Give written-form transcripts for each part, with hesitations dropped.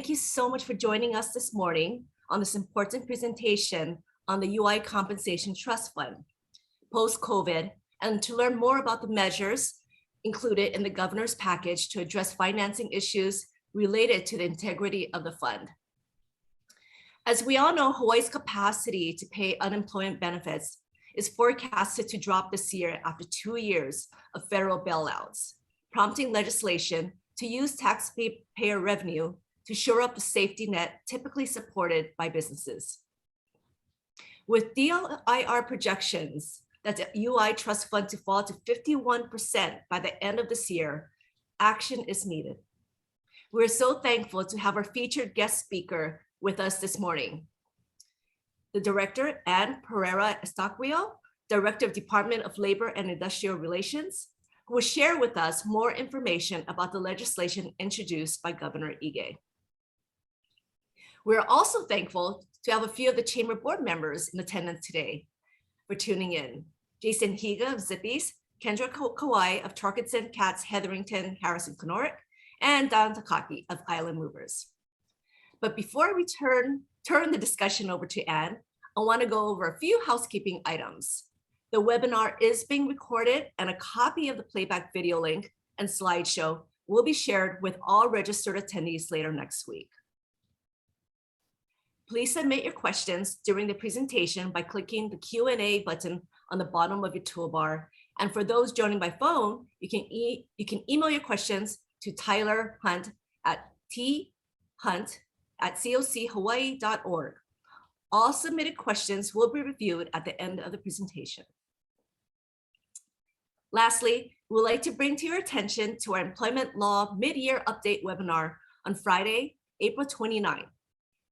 Thank you so much for joining us this morning on this important presentation on the UI Compensation Trust Fund, post-COVID, and to learn more about the measures included in the governor's package to address financing issues related to the integrity of the fund. As we all know, Hawaii's capacity to pay unemployment benefits is forecasted to drop this year after 2 years of federal bailouts, prompting legislation to use taxpayer revenue to shore up the safety net typically supported by businesses. With DIR projections that the UI Trust Fund to fall to 51% by the end of this year, action is needed. We're so thankful to have our featured guest speaker with us this morning. The Director, Anne Perreira-Eustaquio, Director of Department of Labor and Industrial Relations, who will share with us more information about the legislation introduced by Governor Ige. We're also thankful to have a few of the Chamber Board members in attendance today for tuning in. Jason Higa of Zippy's, Kendra Kawai of Tarkison, Katz, Hetherington, Harrison Kenorick, and Don Takaki of Island Movers. But before we turn the discussion over to Anne, I want to go over a few housekeeping items. The webinar is being recorded and a copy of the playback video link and slideshow will be shared with all registered attendees later next week. Please submit your questions during the presentation by clicking the Q&A button on the bottom of your toolbar. And for those joining by phone, you can email your questions to Tyler Hunt at thunt@cochawaii.org. All submitted questions will be reviewed at the end of the presentation. Lastly, we would like to bring to your attention to our employment law mid-year update webinar on Friday, April 29.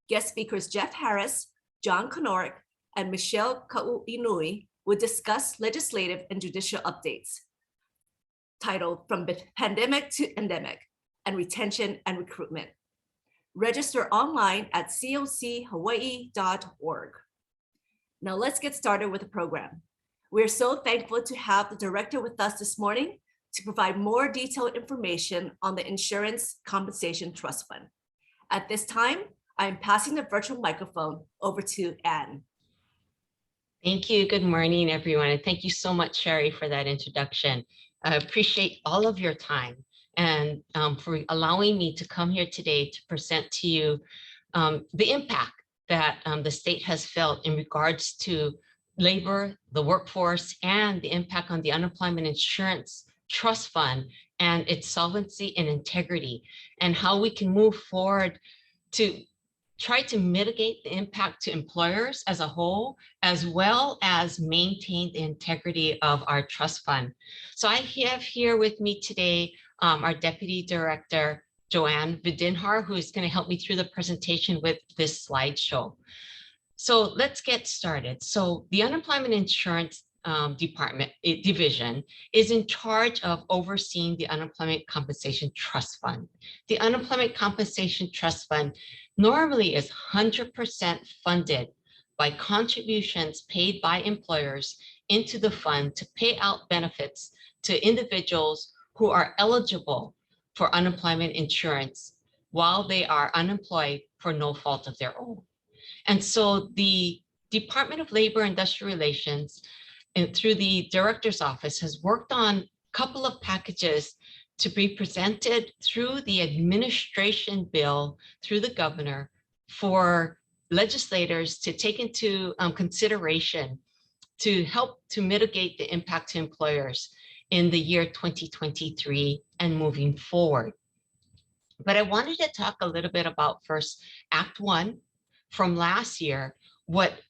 Guest speakers Jeff Harris, John Kenorick, and Michelle Kauinui will discuss legislative and judicial updates titled From Pandemic to Endemic and Retention and Recruitment. Register online at cochawaii.org. Now let's get started with the program. We're so thankful to have the director with us this morning to provide more detailed information on the Insurance Compensation Trust Fund. At this time, I'm passing the virtual microphone over to Anne. Thank you. Good morning, everyone. And thank you so much, Sherry, for that introduction. I appreciate all of your time and for allowing me to come here today to present to you the impact that the state has felt in regards to labor, the workforce, and the impact on the Unemployment Insurance Trust Fund and its solvency and integrity, and how we can move forward to try to mitigate the impact to employers as a whole, as well as maintain the integrity of our trust fund. So I have here with me today our Deputy Director, Joanne Vidinhar, who is going to help me through the presentation with this slideshow. So let's get started. So the Unemployment Insurance Division is in charge of overseeing the Unemployment Compensation Trust Fund. The Unemployment Compensation Trust Fund normally is 100% funded by contributions paid by employers into the fund to pay out benefits to individuals who are eligible for unemployment insurance while they are unemployed for no fault of their own. And so the Department of Labor and Industrial Relations and through the Director's Office has worked on a couple of packages to be presented through the administration bill through the governor for legislators to take into consideration to help to mitigate the impact to employers in the year 2023 and moving forward. But I wanted to talk a little bit about first Act 1 from last year, what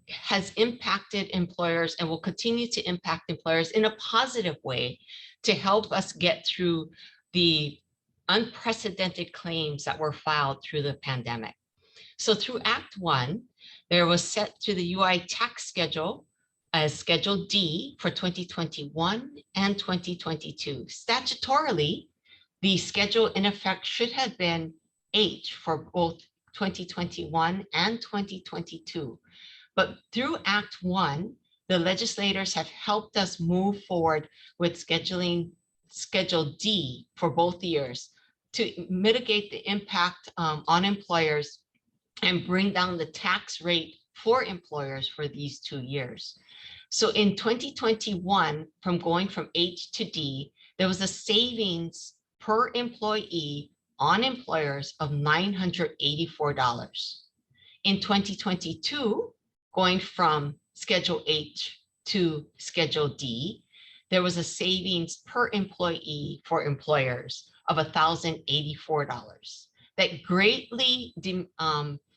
has impacted employers and will continue to impact employers in a positive way to help us get through the unprecedented claims that were filed through the pandemic. So through Act 1, there was set through the UI tax schedule as Schedule D for 2021 and 2022. Statutorily, the schedule in effect should have been H for both 2021 and 2022. But through Act 1, the legislators have helped us move forward with scheduling Schedule D for both years to mitigate the impact on employers and bring down the tax rate for employers for these 2 years. So in 2021, from going from H to D, there was a savings per employee on employers of $984. In 2022, going from Schedule H to Schedule D, there was a savings per employee for employers of $1,084 that greatly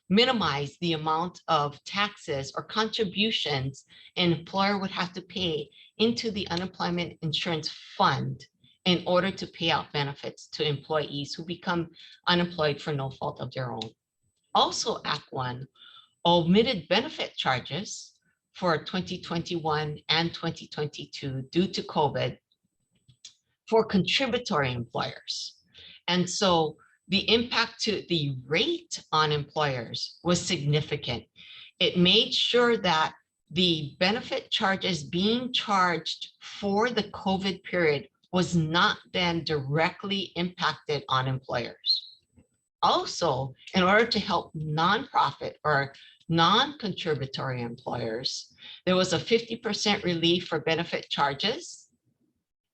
minimized the amount of taxes or contributions an employer would have to pay into the unemployment insurance fund in order to pay out benefits to employees who become unemployed for no fault of their own. Also, Act 1 omitted benefit charges for 2021 and 2022 due to COVID for contributory employers. And so the impact to the rate on employers was significant. It made sure that the benefit charges being charged for the COVID period was not then directly impacted on employers. Also, in order to help nonprofit or non-contributory employers, there was a 50% relief for benefit charges,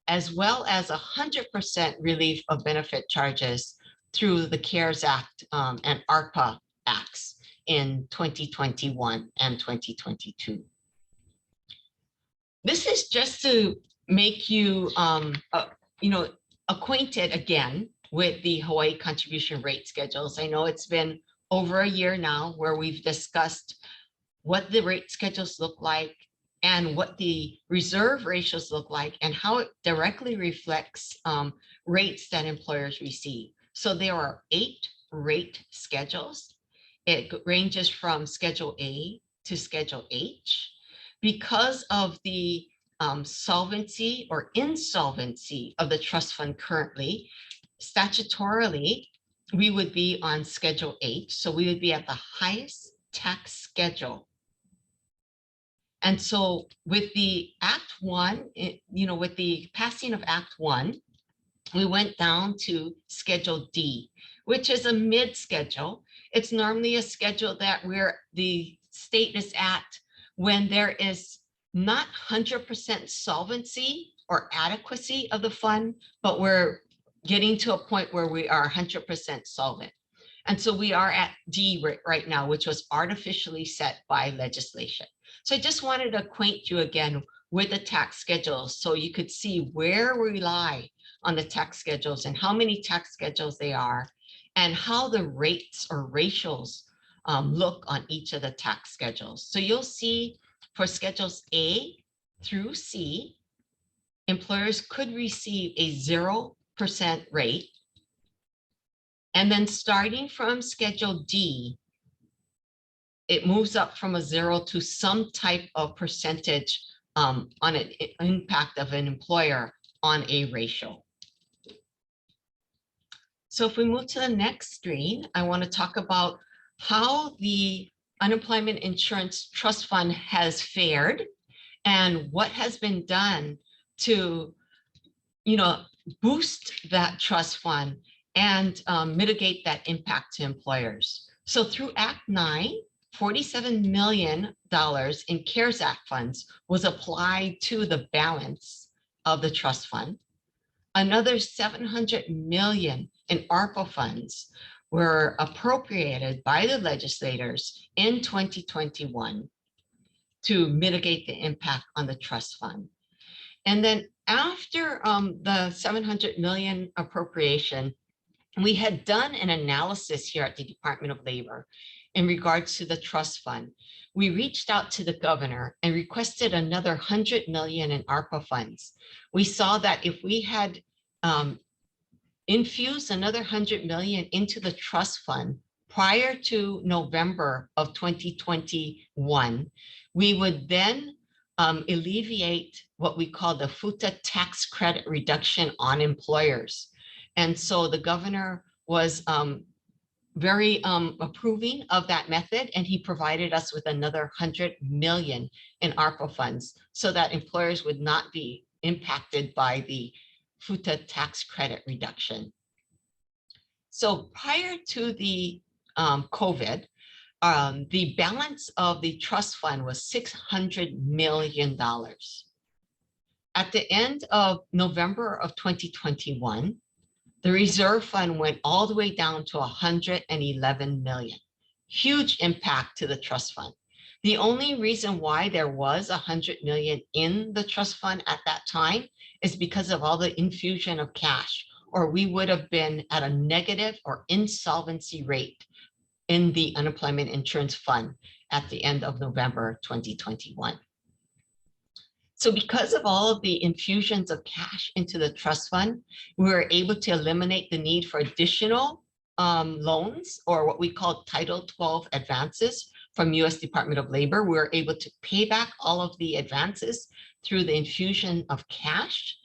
as well as 100% relief of benefit charges through the CARES Act and ARPA acts in 2021 and 2022. This is just to make you, acquainted again with the Hawaii contribution rate schedules. I know it's been over a year now where we've discussed what the rate schedules look like and what the reserve ratios look like and how it directly reflects rates that employers receive. So there are 8 rate schedules. It ranges from Schedule A to Schedule H. Because of the solvency or insolvency of the trust fund currently, statutorily, we would be on Schedule H. So we would be at the highest tax schedule. And so with the Act 1, with the passing of Act 1, we went down to Schedule D, which is a mid schedule. It's normally a schedule that where the state is at when there is not 100% solvency or adequacy of the fund, but we're getting to a point where we are 100% solvent. And so we are at D right now, which was artificially set by legislation. So I just wanted to acquaint you again with the tax schedules so you could see where we lie on the tax schedules and how many tax schedules they are and how the rates or ratios look on each of the tax schedules. So you'll see for schedules A through C, employers could receive a 0% rate. And then starting from Schedule D, it moves up from a 0 to some type of percentage on an impact of an employer on a ratio. So if we move to the next screen, I want to talk about how the Unemployment Insurance Trust Fund has fared and what has been done to, boost that trust fund and mitigate that impact to employers. So through Act 9, $47 million in CARES Act funds was applied to the balance of the trust fund. Another $700 million in ARPA funds were appropriated by the legislators in 2021 to mitigate the impact on the trust fund. And then after the $700 million appropriation, we had done an analysis here at the Department of Labor in regards to the trust fund. We reached out to the governor and requested another $100 million in ARPA funds. We saw that if we had infused another $100 million into the trust fund prior to November of 2021, we would then alleviate what we call the FUTA tax credit reduction on employers. And so the governor was very approving of that method, and he provided us with another $100 million in ARPA funds so that employers would not be impacted by the FUTA tax credit reduction. So prior to the COVID, the balance of the trust fund was $600 million. At the end of November of 2021, the reserve fund went all the way down to 111 million. Huge impact to the trust fund. The only reason why there was 100 million in the trust fund at that time is because of all the infusion of cash, or we would have been at a negative or insolvency rate in the unemployment insurance fund at the end of November 2021. So because of all of the infusions of cash into the trust fund, we were able to eliminate the need for additional loans, or what we call Title 12 advances from US Department of Labor. We were able to pay back all of the advances through the infusion of cash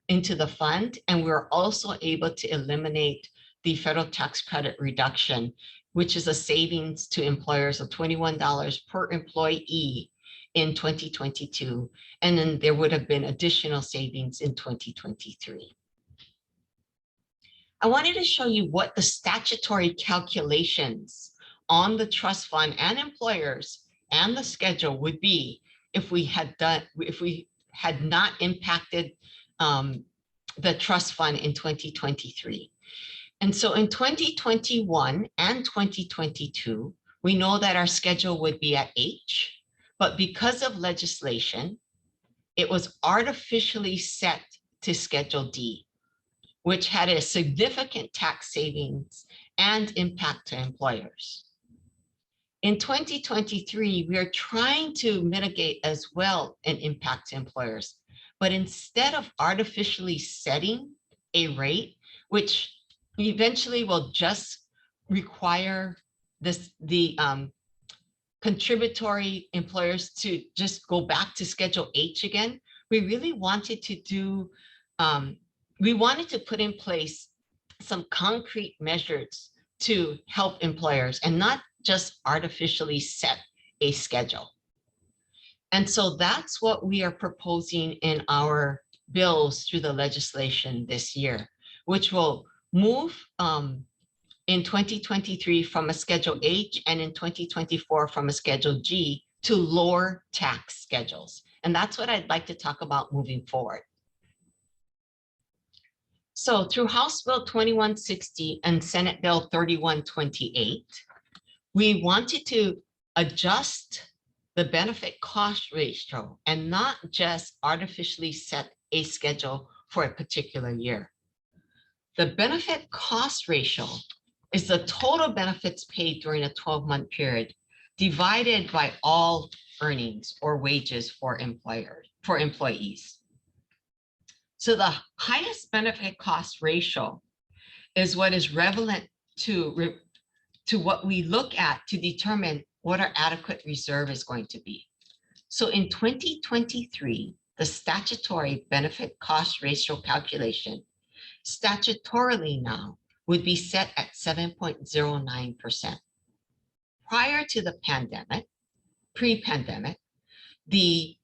into the fund. And we were also able to eliminate the federal tax credit reduction, which is a savings to employers of $21 per employee in 2022. And then there would have been additional savings in 2023. I wanted to show you what the statutory calculations on the trust fund and employers and the schedule would be if we had not impacted the trust fund in 2023. And so in 2021 and 2022, we know that our schedule would be at H, but because of legislation, it was artificially set to Schedule D, which had a significant tax savings and impact to employers. In 2023, we are trying to mitigate as well an impact to employers, but instead of artificially setting a rate, which eventually will just require the contributory employers to just go back to Schedule H again, we really wanted to do, we wanted to put in place some concrete measures to help employers and not just artificially set a schedule. And so that's what we are proposing in our bills through the legislation this year, which will move in 2023 from a Schedule H and in 2024 from a Schedule G to lower tax schedules. And that's what I'd like to talk about moving forward. So through House Bill 2160 and Senate Bill 3128, we wanted to adjust the benefit cost ratio and not just artificially set a schedule for a particular year. The benefit cost ratio is the total benefits paid during a 12-month period divided by all earnings or wages for employees. So the highest benefit cost ratio is what is relevant to what we look at to determine what our adequate reserve is going to be. So in 2023, the statutory benefit cost ratio calculation statutorily now would be set at 7.09%. Prior to the pandemic, pre-pandemic, the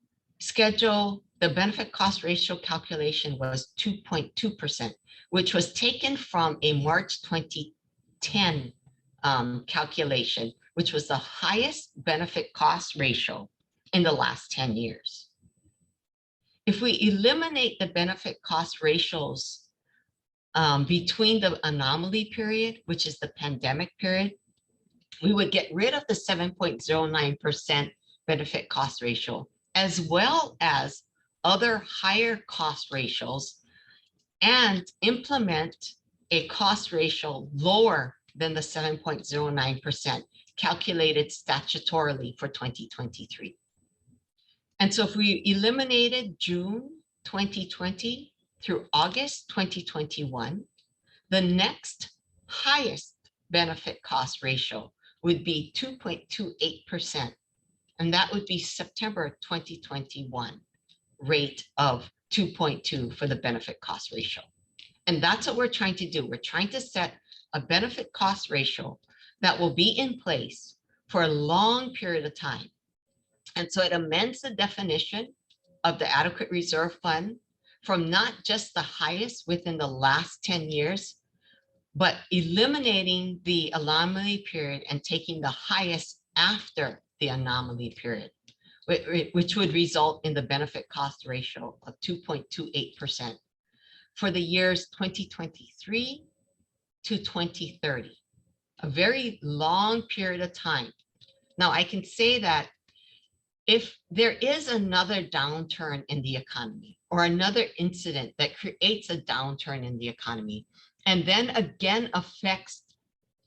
benefit cost ratio calculation was 2.2%, which was taken from a March 2010 calculation, which was the highest benefit cost ratio in the last 10 years. If we eliminate the benefit cost ratios between the anomaly period, which is the pandemic period, we would get rid of the 7.09% benefit cost ratio, as well as other higher cost ratios, and implement a cost ratio lower than the 7.09% calculated statutorily for 2023. And so if we eliminated June 2020 through August 2021, the next highest benefit cost ratio would be 2.28%. And that would be September 2021 rate of 2.2 for the benefit cost ratio. And that's what we're trying to do. We're trying to set a benefit cost ratio that will be in place for a long period of time. And so it amends the definition of the adequate reserve fund from not just the highest within the last 10 years, but eliminating the anomaly period and taking the highest after the anomaly period, which would result in the benefit cost ratio of 2.28% for the years 2023 to 2030, a very long period of time. Now, I can say that if there is another downturn in the economy or another incident that creates a downturn in the economy, and then again affects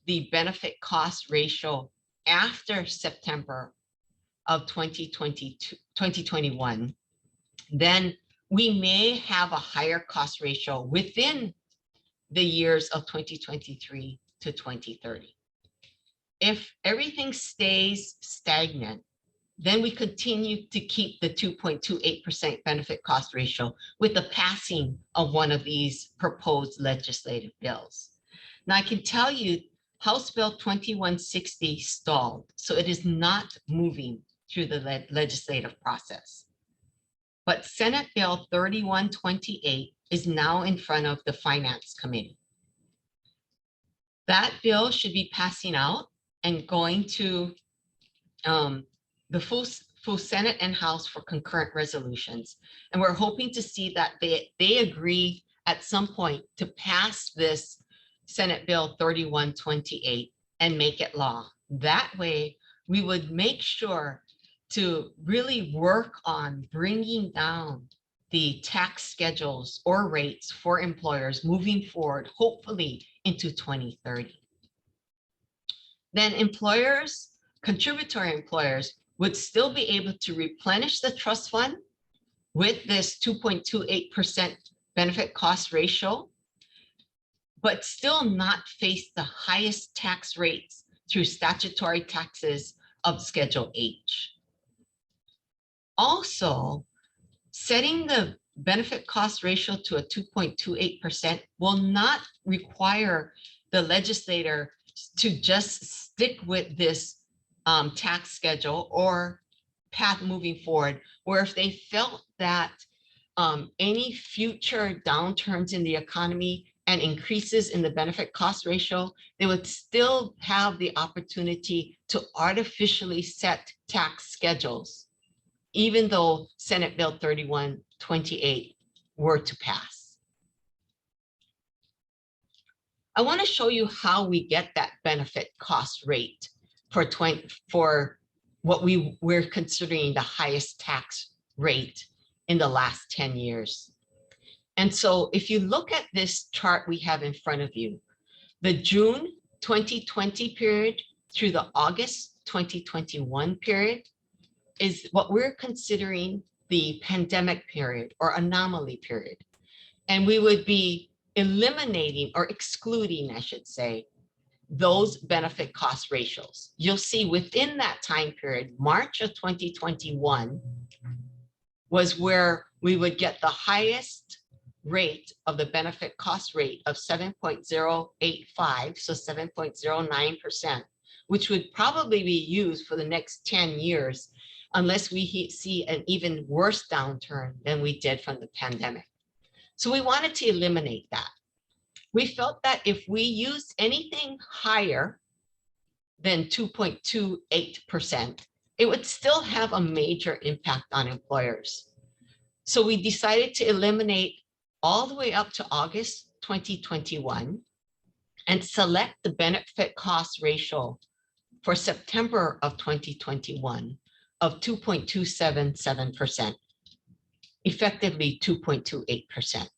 the benefit cost ratio after September of 2021, then we may have a higher cost ratio within the years of 2023 to 2030. If everything stays stagnant, then we continue to keep the 2.28% benefit cost ratio with the passing of one of these proposed legislative bills. Now, I can tell you House Bill 2160 stalled, so it is not moving through the legislative process. But Senate Bill 3128 is now in front of the Finance Committee. That bill should be passing out and going to the full Senate and House for concurrent resolutions. And we're hoping to see that they agree at some point to pass this Senate Bill 3128 and make it law. That way, we would make sure to really work on bringing down the tax schedules or rates for employers moving forward, hopefully into 2030. Then employers, contributory employers, would still be able to replenish the trust fund with this 2.28% benefit cost ratio, but still not face the highest tax rates through statutory taxes of Schedule H. Also, setting the benefit cost ratio to a 2.28% will not require the legislator to just stick with this tax schedule or path moving forward, where if they felt that any future downturns in the economy and increases in the benefit cost ratio, they would still have the opportunity to artificially set tax schedules, even though Senate Bill 3128 were to pass. I want to show you how we get that benefit cost rate for what we're considering the highest tax rate in the last 10 years. And so if you look at this chart we have in front of you, the June 2020 period through the August 2021 period is what we're considering the pandemic period or anomaly period. And we would be eliminating or excluding, I should say, those benefit cost ratios. You'll see within that time period, March of 2021 was where we would get the highest rate of the benefit cost rate of 7.085, so 7.09%, which would probably be used for the next 10 years unless we see an even worse downturn than we did from the pandemic. So we wanted to eliminate that. We felt that if we used anything higher than 2.28%, it would still have a major impact on employers. So we decided to eliminate all the way up to August 2021 and select the benefit cost ratio for September of 2021 of 2.277%, effectively 2.28%.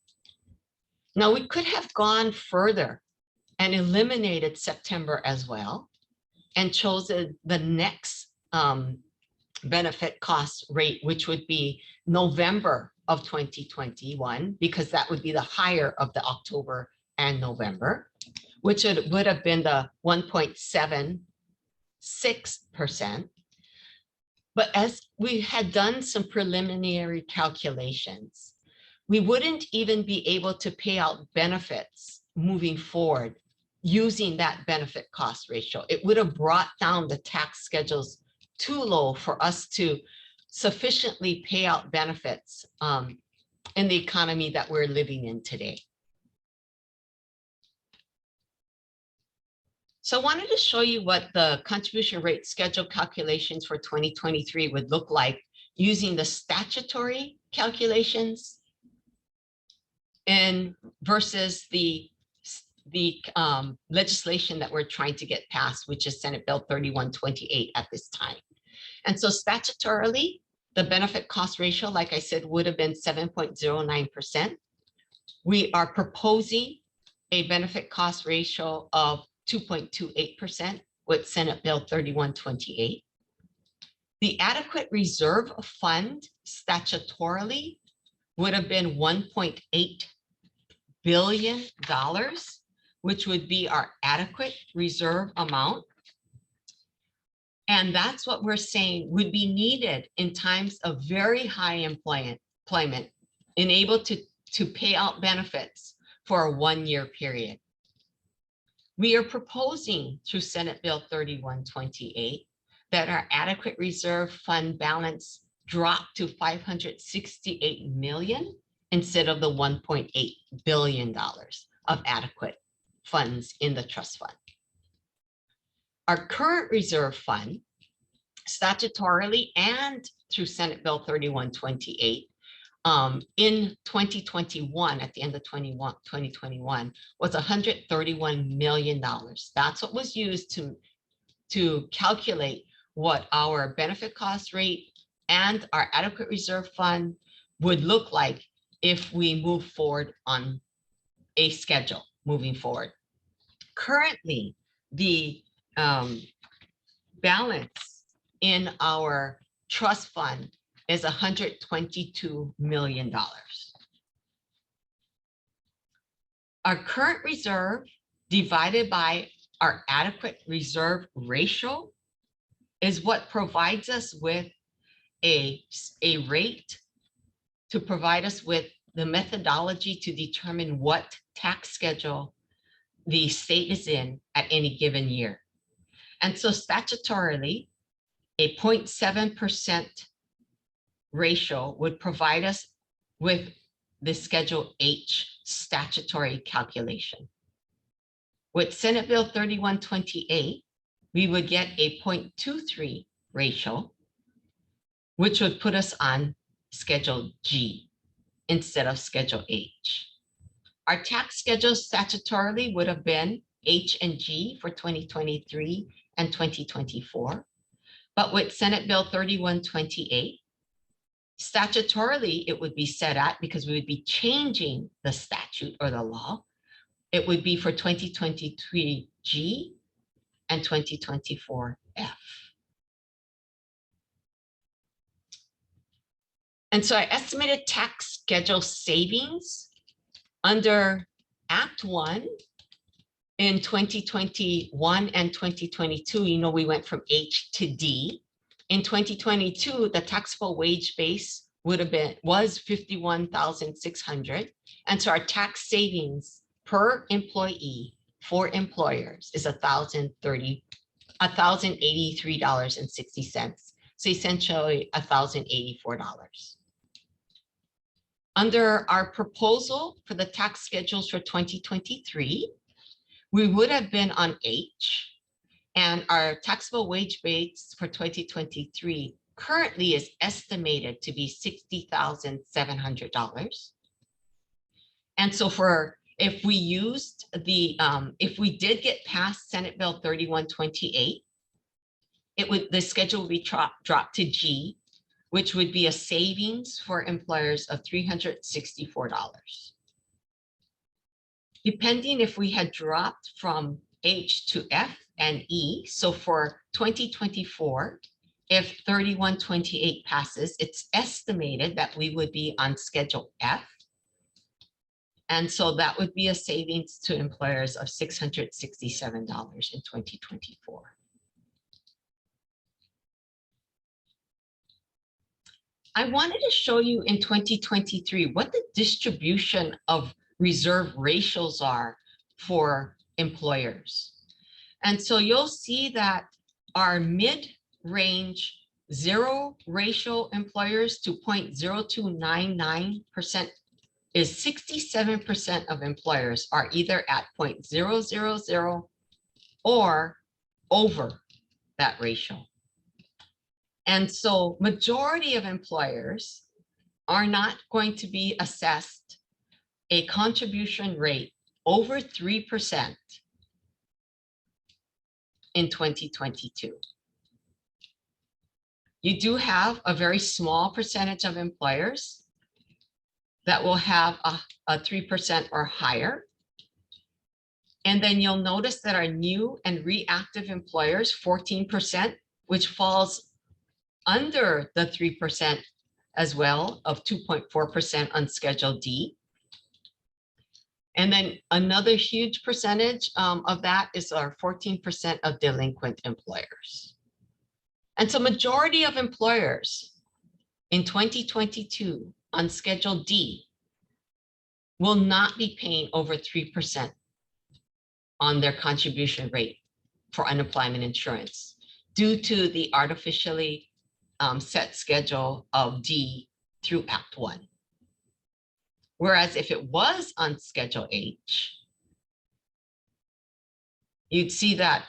Now, we could have gone further and eliminated September as well and chosen the next benefit cost rate, which would be November of 2021, because that would be the higher of the October and November, which would have been the 1.76%. But as we had done some preliminary calculations, we wouldn't even be able to pay out benefits moving forward using that benefit cost ratio. It would have brought down the tax schedules too low for us to sufficiently pay out benefits in the economy that we're living in today. So I wanted to show you what the contribution rate schedule calculations for 2023 would look like using the statutory calculations and versus the legislation that we're trying to get passed, which is Senate Bill 3128 at this time. And so statutorily, the benefit cost ratio, like I said, would have been 7.09%. We are proposing a benefit cost ratio of 2.28% with Senate Bill 3128. The adequate reserve fund statutorily would have been $1.8 billion, which would be our adequate reserve amount. And that's what we're saying would be needed in times of very high employment, and able to pay out benefits for a 1-year period. We are proposing through Senate Bill 3128 that our adequate reserve fund balance drop to $568 million instead of the $1.8 billion of adequate funds in the trust fund. Our current reserve fund, statutorily and through Senate Bill 3128, in 2021, at the end of 2021, was $131 million. That's what was used to calculate what our benefit cost rate and our adequate reserve fund would look like if we move forward on a schedule moving forward. Currently, the balance in our trust fund is $122 million. Our current reserve divided by our adequate reserve ratio is what provides us with a rate to provide us with the methodology to determine what tax schedule the state is in at any given year. And so statutorily, a 0.7% ratio would provide us with the Schedule H statutory calculation. With Senate Bill 3128, we would get a 0.23 ratio, which would put us on Schedule G instead of Schedule H. Our tax schedules statutorily would have been H and G for 2023 and 2024. But with Senate Bill 3128, statutorily, it would be set at, because we would be changing the statute or the law, it would be for 2023 G and 2024 F. And so I estimated tax schedule savings under Act 1 in 2021 and 2022. You know, we went from H to D. In 2022, the taxable wage base was 51,600. And so our tax savings per employee for employers is $1,083.60. So essentially $1,084. Under our proposal for the tax schedules for 2023, we would have been on H, and our taxable wage base for 2023 currently is estimated to be $60,700. And so if we used if we did get past Senate Bill 3128, the schedule would be dropped to G, which would be a savings for employers of $364. Depending if we had dropped from H to F and E, so for 2024, if 3128 passes, it's estimated that we would be on Schedule F. And so that would be a savings to employers of $667 in 2024. I wanted to show you in 2023 what the distribution of reserve ratios are for employers. And so you'll see that our mid-range zero ratio employers to 0.0299% is 67% of employers are either at 0.000 or over that ratio. And so majority of employers are not going to be assessed a contribution rate over 3% in 2022. You do have a very small percentage of employers that will have a 3% or higher. And then you'll notice that our new and reactive employers, 14%, which falls under the 3% as well of 2.4% on Schedule D. And then another huge percentage of that is our 14% of delinquent employers. And so majority of employers in 2022 on Schedule D will not be paying over 3% on their contribution rate for unemployment insurance due to the artificially set schedule of D through Act 1. Whereas if it was on Schedule H, you'd see that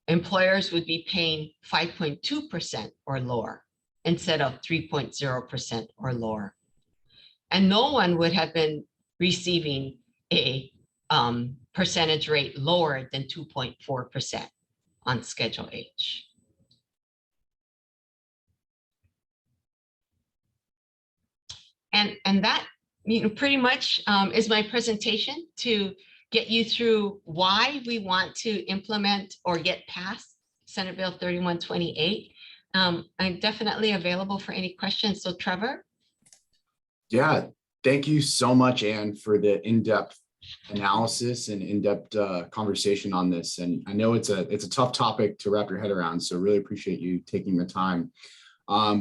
employers would be paying 5.2% or lower instead of 3.0% or lower. And no one would have been receiving a percentage rate lower than 2.4% on Schedule H. And that pretty much is my presentation to get you through why we want to implement or get past Senate Bill 3128. I'm definitely available for any questions. So Trevor? Yeah, thank you so much, Anne, for the in-depth analysis and in-depth conversation on this. And I know it's a tough topic to wrap your head around, so really appreciate you taking the time.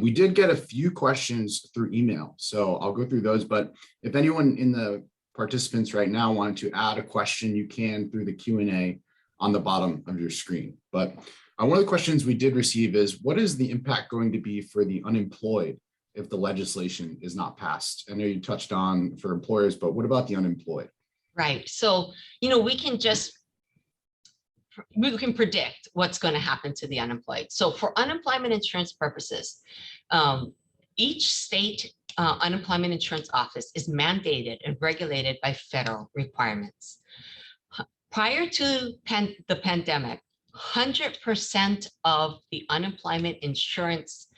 We did get a few questions through email, so I'll go through those. But if anyone in the participants right now wanted to add a question, you can through the Q&A on the bottom of your screen. But one of the questions we did receive is, what is the impact going to be for the unemployed if the legislation is not passed? I know you touched on for employers, but what about the unemployed? Right. So, we can predict what's going to happen to the unemployed. So for unemployment insurance purposes, each state unemployment insurance office is mandated and regulated by federal requirements. Prior to the pandemic, 100% of the unemployment insurance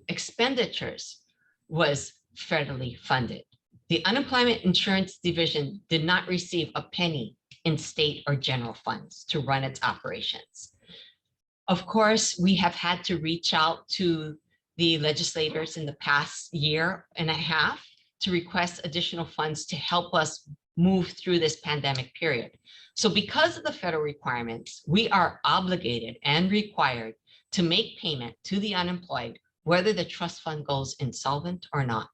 expenditures was federally funded. The Unemployment Insurance Division did not receive a penny in state or general funds to run its operations. Of course, we have had to reach out to the legislators in the past year and a half to request additional funds to help us move through this pandemic period. So because of the federal requirements, we are obligated and required to make payment to the unemployed, whether the trust fund goes insolvent or not.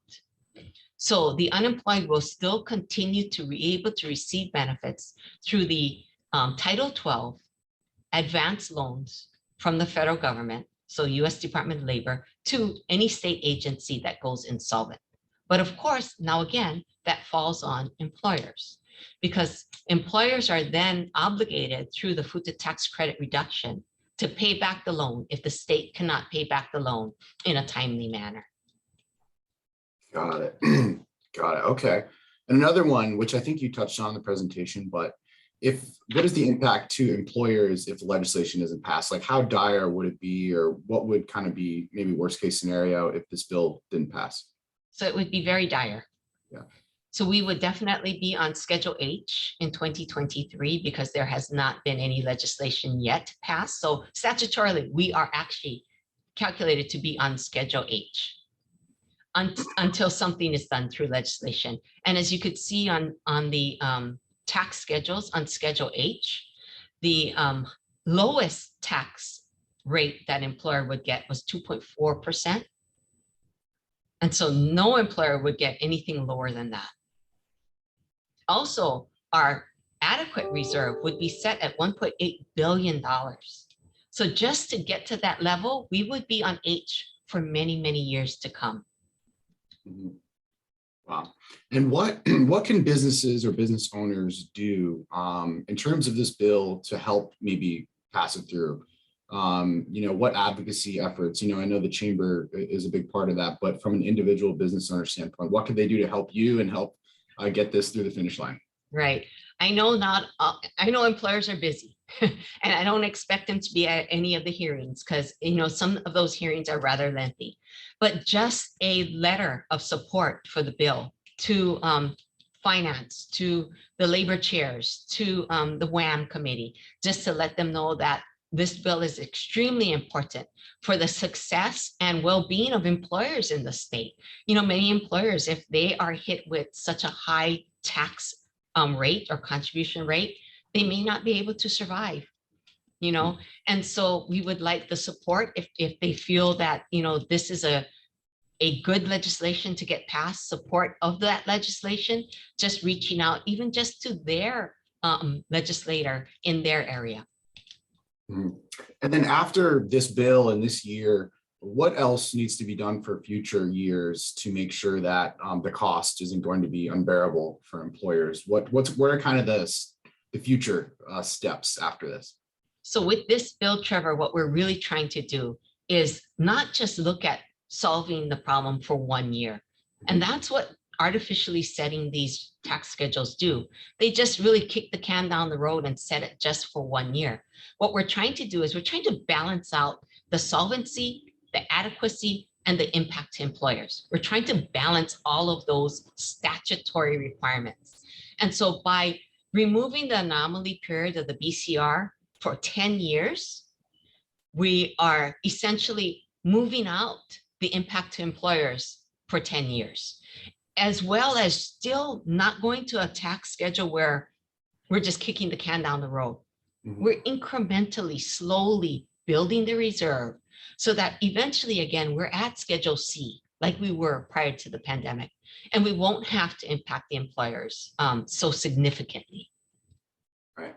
So the unemployed will still continue to be able to receive benefits through the Title 12 advance loans from the federal government, so U.S. Department of Labor, to any state agency that goes insolvent. But of course, now again, that falls on employers, because employers are then obligated through the FUTA tax credit reduction to pay back the loan if the state cannot pay back the loan in a timely manner. Got it. Got it. Okay. And another one, which I think you touched on in the presentation, but what is the impact to employers if the legislation isn't passed? Like, how dire would it be, or what would kind of be maybe worst case scenario if this bill didn't pass? So it would be very dire. Yeah. So we would definitely be on Schedule H in 2023 because there has not been any legislation yet passed. So statutorily, we are actually calculated to be on Schedule H until something is done through legislation. And as you could see on the tax schedules on Schedule H, the lowest tax rate that employer would get was 2.4%. And so no employer would get anything lower than that. Also, our adequate reserve would be set at $1.8 billion. So just to get to that level, we would be on H for many, many years to come. Wow. And what what can businesses or business owners do in terms of this bill to help maybe pass it through? What advocacy efforts? I know the chamber is a big part of that, but from an individual business owner standpoint, what could they do to help you and help get this through the finish line? Right. I know employers are busy and I don't expect them to be at any of the hearings because, some of those hearings are rather lengthy, but just a letter of support for the bill to finance, to the labor chairs, to the WAM committee, just to let them know that this bill is extremely important for the success and well-being of employers in the state. Many employers, if they are hit with such a high tax rate or contribution rate, they may not be able to survive, and so we would like the support if they feel that, this is a good legislation to get passed, support of that legislation, just reaching out, even just to their legislator in their area. Mhm. And then after this bill and this year, what else needs to be done for future years to make sure that the cost isn't going to be unbearable for employers? What are kind of the future steps after this? So with this bill, Trevor, what we're really trying to do is not just look at solving the problem for 1 year. And that's what artificially setting these tax schedules do. They just really kick the can down the road and set it just for 1 year. What we're trying to do is we're trying to balance out the solvency, the adequacy, and the impact to employers. We're trying to balance all of those statutory requirements. And so by removing the anomaly period of the BCR for 10 years, we are essentially moving out the impact to employers for 10 years, as well as still not going to a tax schedule where we're just kicking the can down the road. Mhm. We're incrementally, slowly building the reserve so that eventually, again, we're at Schedule C, like we were prior to the pandemic, and we won't have to impact the employers so significantly. Right.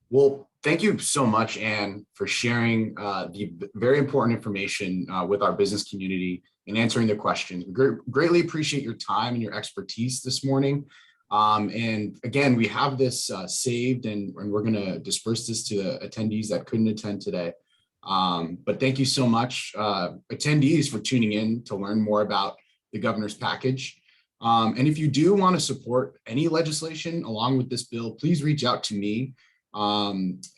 Well, thank you so much, Anne, for sharing the very important information with our business community and answering the questions. We greatly appreciate your time and your expertise this morning. And again, we have this saved and we're going to disperse this to the attendees that couldn't attend today. But thank you so much, attendees, for tuning in to learn more about the governor's package. And if you do want to support any legislation along with this bill, please reach out to me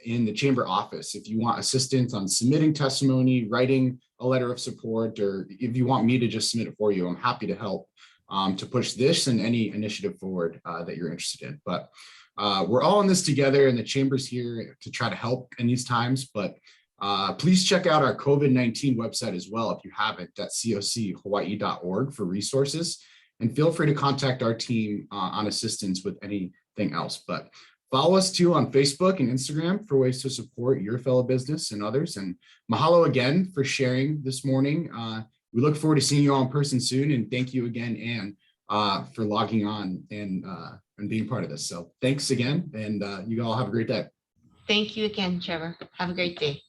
in the chamber office. If you want assistance on submitting testimony, writing a letter of support, or if you want me to just submit it for you, I'm happy to help to push this and any initiative forward that you're interested in. But we're all in this together, and the chamber's here to try to help in these times. But please check out our COVID-19 website as well if you haven't, at cochawaii.org for resources. And feel free to contact our team on assistance with anything else. But follow us too on Facebook and Instagram for ways to support your fellow business and others. And mahalo again for sharing this morning. We look forward to seeing you all in person soon. And thank you again, Anne, for logging on and being part of this. So thanks again. And you all have a great day. Thank you again, Trevor. Have a great day.